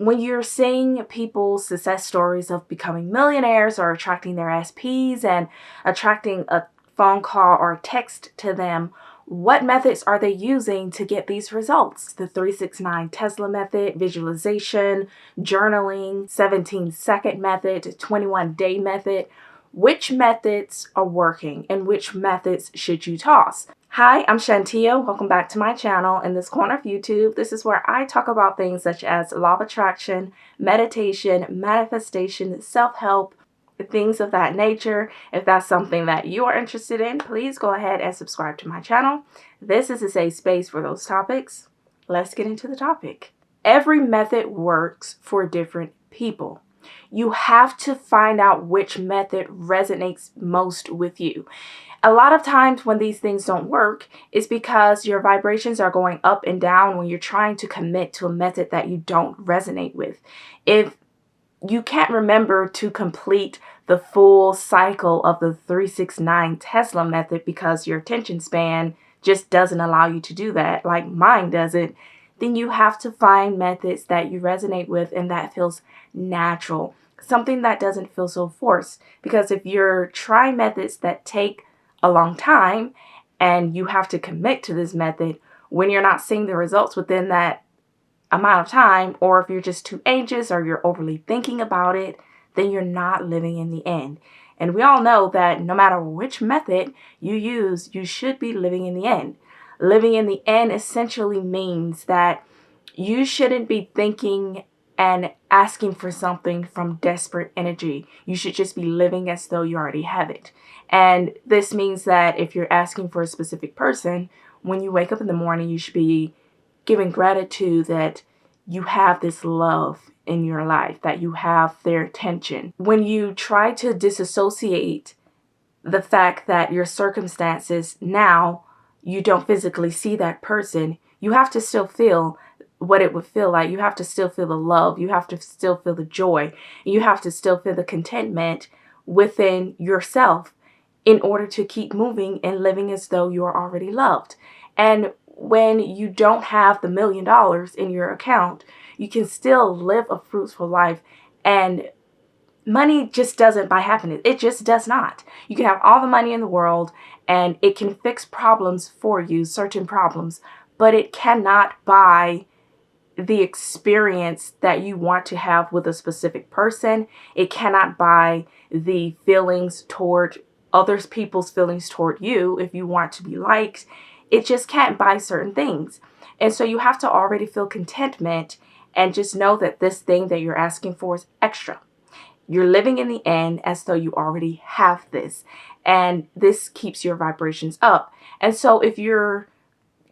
when you're seeing people's success stories of becoming millionaires or attracting their SPs and attracting a phone call or a text to them, what methods are they using to get these results? The 369 Tesla method, visualization, journaling, 17-second method, 21-day method. Which methods are working and which methods should you toss? Hi, I'm Shantia. Welcome back to my channel. In this corner of YouTube, this is where I talk about things such as law of attraction, meditation, manifestation, self-help, things of that nature. If that's something that you are interested in, please go ahead and subscribe to my channel. This is a safe space for those topics. Let's get into the topic. Every method works for different people. You have to find out which method resonates most with you. A lot of times when these things don't work, it's because your vibrations are going up and down when you're trying to commit to a method that you don't resonate with. If you can't remember to complete the full cycle of the 369 Tesla method because your attention span just doesn't allow you to do that, like mine doesn't, then you have to find methods that you resonate with and that feels natural. Something that doesn't feel so forced. Because if you're trying methods that take a long time and you have to commit to this method when you're not seeing the results within that amount of time, or if you're just too anxious or you're overly thinking about it, then you're not living in the end. And we all know that no matter which method you use, you should be living in the end. Living in the end essentially means that you shouldn't be thinking and asking for something from desperate energy. You should just be living as though you already have it. And this means that if you're asking for a specific person, when you wake up in the morning, you should be giving gratitude that you have this love in your life, that you have their attention. When you try to disassociate the fact that your circumstances now, you don't physically see that person, you have to still feel what it would feel like. You have to still feel the love. You have to still feel the joy. You have to still feel the contentment within yourself in order to keep moving and living as though you're already loved. And when you don't have the $1 million in your account, you can still live a fruitful life. And money just doesn't buy happiness. It just does not. You can have all the money in the world and it can fix problems for you, certain problems, but it cannot buy the experience that you want to have with a specific person. It cannot buy the feelings toward others, people's feelings toward you if you want to be liked. It just can't buy certain things. And so you have to already feel contentment and just know that this thing that you're asking for is extra. You're living in the end as though you already have this. And this keeps your vibrations up. And so if you're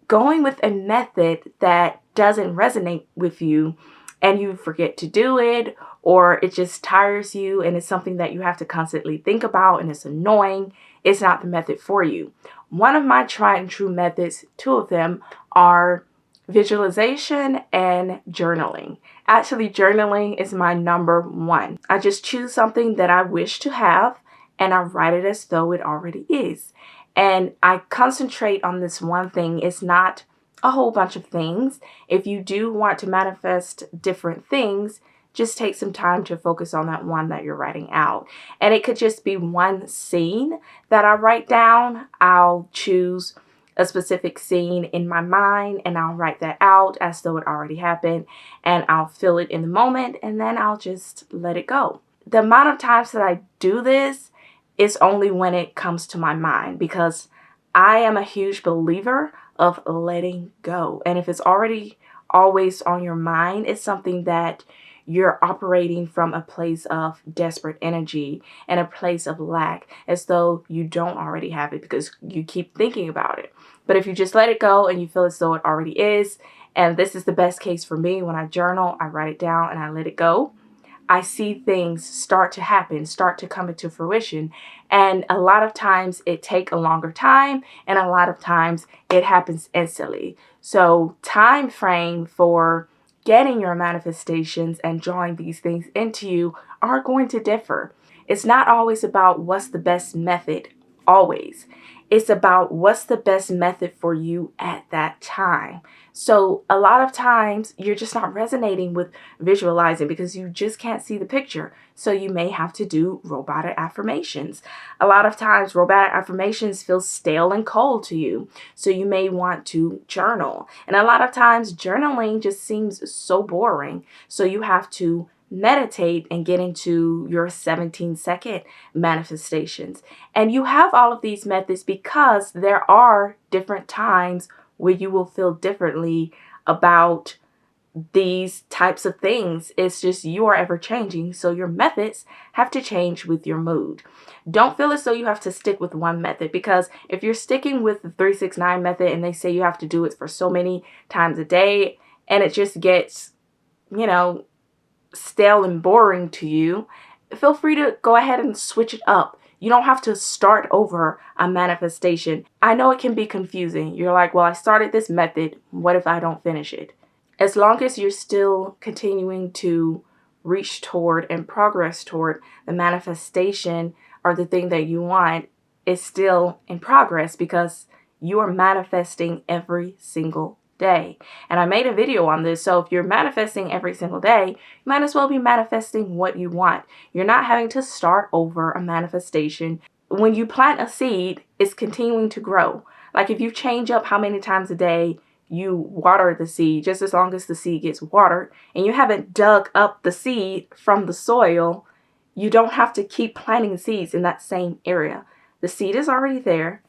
going with a method that doesn't resonate with you and you forget to do it, or it just tires you and it's something that you have to constantly think about and it's annoying, it's not the method for you. One of my tried and true methods, two of them, are visualization and journaling. Actually, journaling is my number one. I just choose something that I wish to have and I write it as though it already is. And I concentrate on this one thing. It's not a whole bunch of things. If you do want to manifest different things, just take some time to focus on that one that you're writing out. And it could just be one scene that I write down. I'll choose a specific scene in my mind and I'll write that out as though it already happened, and I'll feel it in the moment and then I'll just let it go. The amount of times that I do this is only when it comes to my mind, because I am a huge believer of letting go. And if it's already always on your mind, it's something that you're operating from a place of desperate energy and a place of lack, as though you don't already have it because you keep thinking about it. But if you just let it go and you feel as though it already is, and this is the best case for me, when I journal, I write it down and I let it go, I see things start to happen, start to come into fruition. And a lot of times it takes a longer time and a lot of times it happens instantly. So time frame for getting your manifestations and drawing these things into you are going to differ. It's not always about what's the best method, always. It's about what's the best method for you at that time. So a lot of times you're just not resonating with visualizing because you just can't see the picture. So you may have to do robotic affirmations. A lot of times robotic affirmations feel stale and cold to you. So you may want to journal. And a lot of times journaling just seems so boring. So you have to meditate and get into your 17-second manifestations. And you have all of these methods because there are different times where you will feel differently about these types of things. It's just you are ever changing, so your methods have to change with your mood. Don't feel as though you have to stick with one method, because if you're sticking with the 3-6-9 method and they say you have to do it for so many times a day and it just gets, stale and boring to you, feel free to go ahead and switch it up. You don't have to start over a manifestation. I know it can be confusing. You're like, well, I started this method. What if I don't finish it? As long as you're still continuing to reach toward and progress toward the manifestation or the thing that you want, it's still in progress because you are manifesting every single day. And I made a video on this. So if you're manifesting every single day, you might as well be manifesting what you want. You're not having to start over a manifestation. When you plant a seed, it's continuing to grow. Like if you change up how many times a day you water the seed, just as long as the seed gets watered, and you haven't dug up the seed from the soil, you don't have to keep planting seeds in that same area. The seed is already there.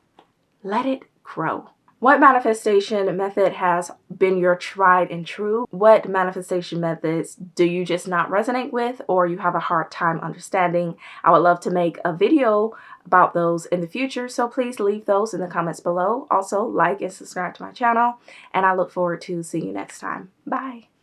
Let it grow. What manifestation method has been your tried and true? What manifestation methods do you just not resonate with, or you have a hard time understanding? I would love to make a video about those in the future, so please leave those in the comments below. Also, like and subscribe to my channel, and I look forward to seeing you next time. Bye.